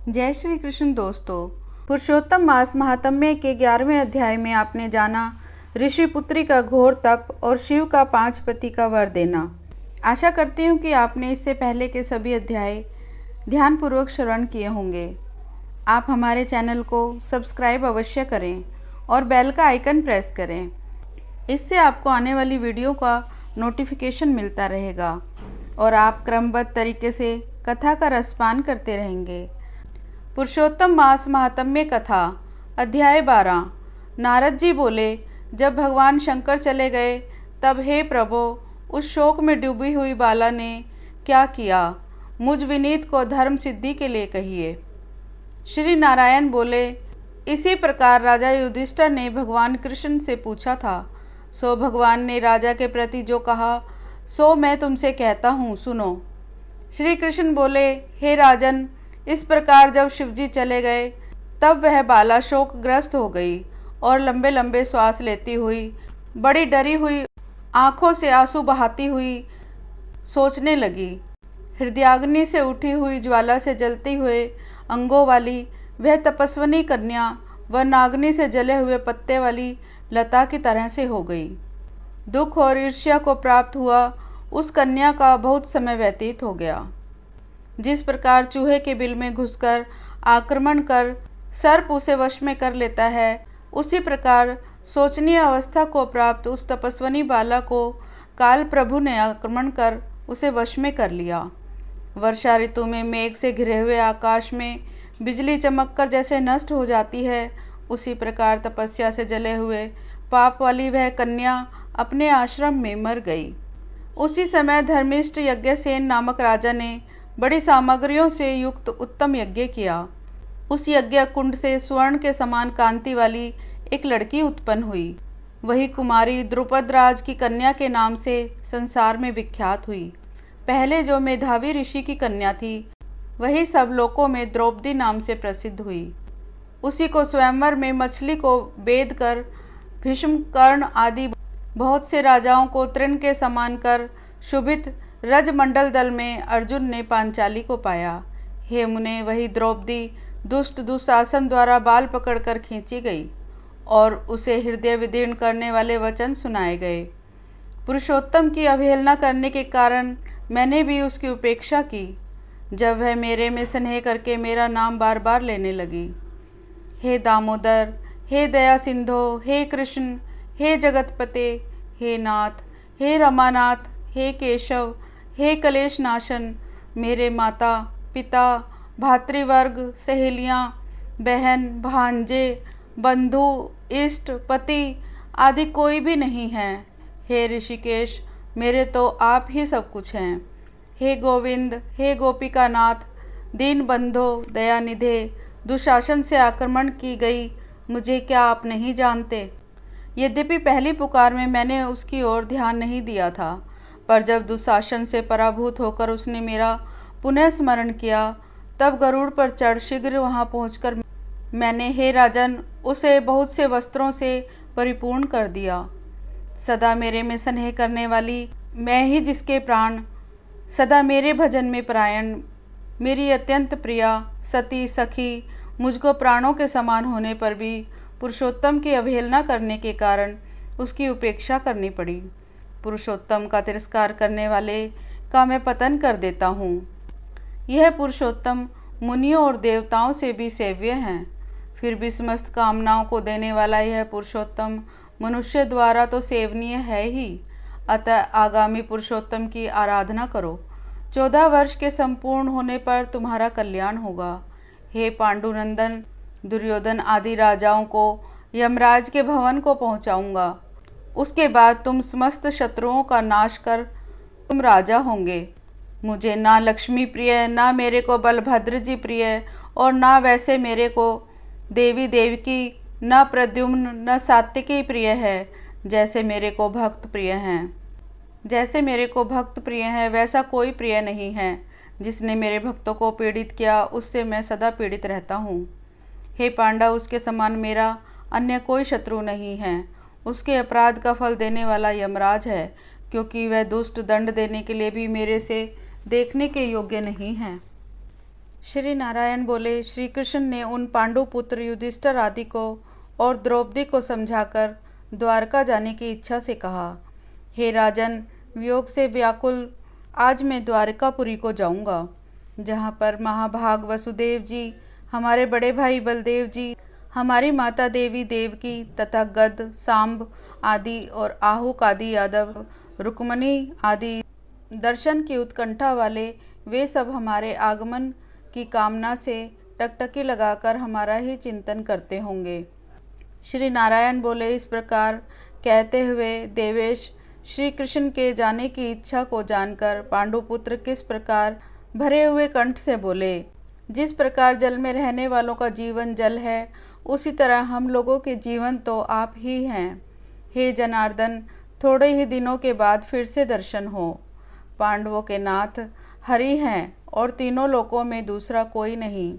जय श्री कृष्ण दोस्तों। पुरुषोत्तम मास महात्म्य के 11वें अध्याय में आपने जाना ऋषि पुत्री का घोर तप और शिव का 5 पति का वर देना। आशा करती हूँ कि आपने इससे पहले के सभी अध्याय ध्यानपूर्वक श्रवण किए होंगे। आप हमारे चैनल को सब्सक्राइब अवश्य करें और बेल का आइकन प्रेस करें। इससे आपको आने वाली वीडियो का नोटिफिकेशन मिलता रहेगा और आप क्रमबद्ध तरीके से कथा का रसपान करते रहेंगे। पुरुषोत्तम मास महात्म्य कथा अध्याय 12। नारद जी बोले, जब भगवान शंकर चले गए तब हे प्रभु, उस शोक में डूबी हुई बाला ने क्या किया, मुझ विनीत को धर्म सिद्धि के लिए कहिए। श्री नारायण बोले, इसी प्रकार राजा युधिष्ठिर ने भगवान कृष्ण से पूछा था। सो भगवान ने राजा के प्रति जो कहा सो मैं तुमसे कहता हूँ, सुनो। श्री कृष्ण बोले, हे राजन, इस प्रकार जब शिवजी चले गए तब वह बाला शोकग्रस्त हो गई और लंबे लंबे श्वास लेती हुई, बड़ी डरी हुई आँखों से आंसू बहाती हुई सोचने लगी। हृदयाग्नि से उठी हुई ज्वाला से जलते हुए अंगों वाली वह तपस्विनी कन्या व नागनी से जले हुए पत्ते वाली लता की तरह से हो गई। दुख और ईर्ष्या को प्राप्त हुआ उस कन्या का बहुत समय व्यतीत हो गया। जिस प्रकार चूहे के बिल में घुसकर आक्रमण कर सर्प उसे वश में कर लेता है, उसी प्रकार शोचनीय अवस्था को प्राप्त उस तपस्विनी बाला को काल प्रभु ने आक्रमण कर उसे वश में कर लिया। वर्षा ऋतु में मेघ से घिरे हुए आकाश में बिजली चमककर जैसे नष्ट हो जाती है, उसी प्रकार तपस्या से जले हुए पाप वाली वह कन्या अपने आश्रम में मर गई। उसी समय धर्मिष्ठ यज्ञसेन नामक राजा ने बड़ी सामग्रियों से युक्त उत्तम यज्ञ किया। उस यज्ञ कुंड से स्वर्ण के समान कांति वाली एक लड़की उत्पन्न हुई। वही कुमारी द्रुपद राज की कन्या के नाम से संसार में विख्यात हुई। पहले जो मेधावी ऋषि की कन्या थी, वही सब लोकों में द्रौपदी नाम से प्रसिद्ध हुई। उसी को स्वयंवर में मछली को बेध कर भीष्म, कर्ण आदि बहुत से राजाओं को तृण के समान कर शुभित रजमंडल दल में अर्जुन ने पांचाली को पाया। हे मुने, वही द्रौपदी दुष्ट दुशासन द्वारा बाल पकड़कर खींची गई और उसे हृदय विदीर्ण करने वाले वचन सुनाए गए। पुरुषोत्तम की अवहेलना करने के कारण मैंने भी उसकी उपेक्षा की, जब वह मेरे में स्नेह करके मेरा नाम बार बार लेने लगी। हे दामोदर, हे दया सिंधो, हे कृष्ण, हे जगतपते, हे नाथ, हे रमानाथ, हे केशव, हे कलेश नाशन, मेरे माता पिता, भातृवर्ग, सहेलियाँ, बहन, भांजे, बंधु, इष्ट, पति आदि कोई भी नहीं है। हे ऋषिकेश, मेरे तो आप ही सब कुछ हैं। हे गोविंद, हे गोपिका नाथ, दीन बंधो, दयानिधे, दुशासन से आक्रमण की गई मुझे क्या आप नहीं जानते। यद्यपि पहली पुकार में मैंने उसकी ओर ध्यान नहीं दिया था, पर जब दुशासन से पराभूत होकर उसने मेरा पुनः स्मरण किया, तब गरुड़ पर चढ़ शीघ्र वहां पहुंचकर मैंने, हे राजन, उसे बहुत से वस्त्रों से परिपूर्ण कर दिया। सदा मेरे में स्नेह करने वाली मैं ही, जिसके प्राण सदा मेरे भजन में परायण, मेरी अत्यंत प्रिया सती सखी, मुझको प्राणों के समान होने पर भी पुरुषोत्तम की अवहेलना करने के कारण उसकी उपेक्षा करनी पड़ी। पुरुषोत्तम का तिरस्कार करने वाले का मैं पतन कर देता हूँ। यह पुरुषोत्तम मुनियों और देवताओं से भी सेव्य हैं। फिर भी समस्त कामनाओं को देने वाला यह पुरुषोत्तम मनुष्य द्वारा तो सेवनीय है ही। अतः आगामी पुरुषोत्तम की आराधना करो। 14 वर्ष के संपूर्ण होने पर तुम्हारा कल्याण होगा। हे पांडुनंदन, दुर्योधन आदि राजाओं को यमराज के भवन को पहुँचाऊँगा। उसके बाद तुम समस्त शत्रुओं का नाश कर तुम राजा होंगे। मुझे ना लक्ष्मी प्रिय, ना मेरे को बलभद्र जी प्रिय, और ना वैसे मेरे को देवी देवकी, न प्रद्युम्न, न सात्विकी प्रिय है, जैसे मेरे को भक्त प्रिय हैं। जैसे मेरे को भक्त प्रिय है, वैसा कोई प्रिय नहीं है। जिसने मेरे भक्तों को पीड़ित किया, उससे मैं सदा पीड़ित रहता हूँ। हे पांडव, उसके समान मेरा अन्य कोई शत्रु नहीं है। उसके अपराध का फल देने वाला यमराज है, क्योंकि वह दुष्ट दंड देने के लिए भी मेरे से देखने के योग्य नहीं है। श्री नारायण बोले, श्री कृष्ण ने उन पांडुपुत्र युधिष्ठिर आदि को और द्रौपदी को समझाकर द्वारका जाने की इच्छा से कहा, हे राजन, वियोग से व्याकुल आज मैं द्वारकापुरी को जाऊंगा, जहाँ पर महाभाग वसुदेव जी, हमारे बड़े भाई बलदेव जी, हमारी माता देवी देवकी तथा गद, सांब आदि और आहुक आदि यादव, रुक्मणी आदि दर्शन की उत्कंठा वाले वे सब हमारे आगमन की कामना से टकटकी लगाकर हमारा ही चिंतन करते होंगे। श्री नारायण बोले, इस प्रकार कहते हुए देवेश श्री कृष्ण के जाने की इच्छा को जानकर पांडुपुत्र किस प्रकार भरे हुए कंठ से बोले, जिस प्रकार जल में रहने वालों का जीवन जल है, उसी तरह हम लोगों के जीवन तो आप ही हैं। हे जनार्दन, थोड़े ही दिनों के बाद फिर से दर्शन हो। पांडवों के नाथ हरि हैं और तीनों लोकों में दूसरा कोई नहीं।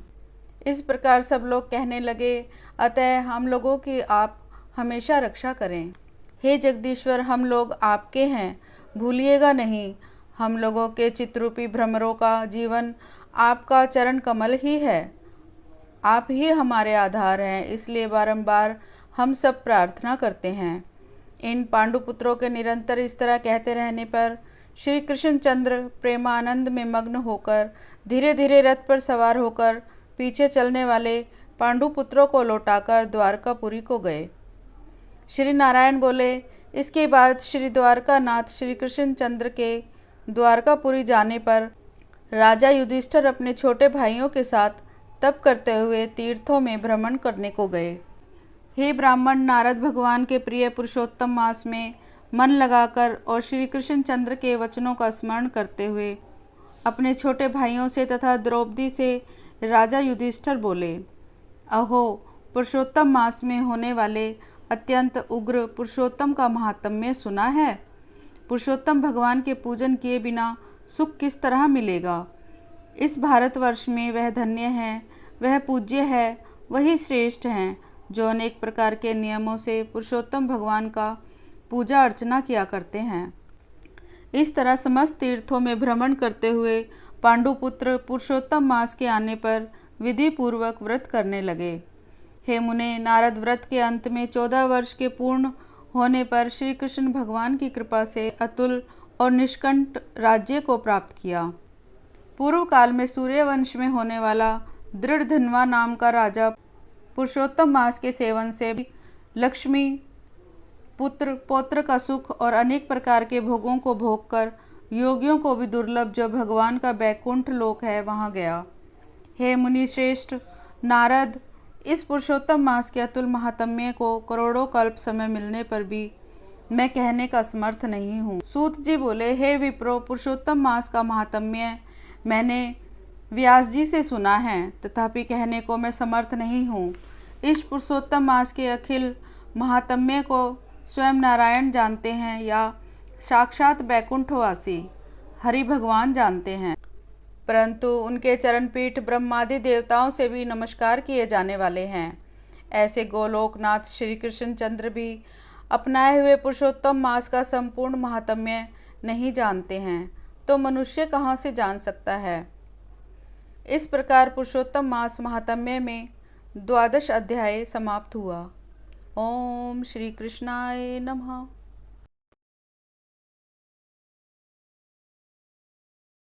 इस प्रकार सब लोग कहने लगे, अतः हम लोगों की आप हमेशा रक्षा करें। हे जगदीश्वर, हम लोग आपके हैं, भूलिएगा नहीं। हम लोगों के चित्रूपी भ्रमरों का जीवन आपका चरण कमल ही है। आप ही हमारे आधार हैं, इसलिए बारंबार हम सब प्रार्थना करते हैं। इन पांडुपुत्रों के निरंतर इस तरह कहते रहने पर श्री कृष्णचंद्र प्रेमानंद में मग्न होकर धीरे धीरे रथ पर सवार होकर पीछे चलने वाले पांडुपुत्रों को लौटाकर द्वारकापुरी को गए। श्री नारायण बोले, इसके बाद श्री द्वारकानाथ श्री कृष्णचंद्र के द्वारकापुरी जाने पर राजा युधिष्ठिर अपने छोटे भाइयों के साथ तप करते हुए तीर्थों में भ्रमण करने को गए। हे ब्राह्मण, नारद भगवान के प्रिय पुरुषोत्तम मास में मन लगाकर और श्री कृष्णचंद्र के वचनों का स्मरण करते हुए अपने छोटे भाइयों से तथा द्रौपदी से राजा युधिष्ठिर बोले, अहो, पुरुषोत्तम मास में होने वाले अत्यंत उग्र पुरुषोत्तम का महात्म्य सुना है। पुरुषोत्तम भगवान के पूजन किए बिना सुख किस तरह मिलेगा। इस भारतवर्ष में वह धन्य है, वह पूज्य है, वही श्रेष्ठ हैं जो अनेक प्रकार के नियमों से पुरुषोत्तम भगवान का पूजा अर्चना किया करते हैं। इस तरह समस्त तीर्थों में भ्रमण करते हुए पांडुपुत्र पुरुषोत्तम मास के आने पर विधि पूर्वक व्रत करने लगे। हे मुने, नारद व्रत के अंत में 14 वर्ष के पूर्ण होने पर श्री कृष्ण भगवान की कृपा से अतुल और निष्कंठ राज्य को प्राप्त किया। पूर्व काल में सूर्यवंश में होने वाला दृढ़धन्वा नाम का राजा पुरुषोत्तम मास के सेवन से लक्ष्मी, पुत्र, पौत्र का सुख और अनेक प्रकार के भोगों को भोगकर योगियों को भी दुर्लभ जो भगवान का बैकुंठ लोक है वहाँ गया। हे मुनि श्रेष्ठ नारद, इस पुरुषोत्तम मास के अतुल महात्म्य को करोड़ों कल्प समय मिलने पर भी मैं कहने का समर्थ नहीं हूँ। सूत जी बोले, हे विप्रो, पुरुषोत्तम मास का महात्म्य मैंने व्यास जी से सुना है, तथापि कहने को मैं समर्थ नहीं हूँ। इस पुरुषोत्तम मास के अखिल महात्म्य को स्वयं नारायण जानते हैं या साक्षात बैकुंठवासी हरि भगवान जानते हैं, परंतु उनके चरणपीठ ब्रह्मादि देवताओं से भी नमस्कार किए जाने वाले हैं। ऐसे गोलोकनाथ श्री कृष्णचंद्र भी अपनाए हुए पुरुषोत्तम मास का संपूर्ण महात्म्य नहीं जानते हैं, तो मनुष्य कहाँ से जान सकता है। इस प्रकार पुरुषोत्तम मास महात्म्य में 12 अध्याय समाप्त हुआ। ओम श्री कृष्णाय नमः।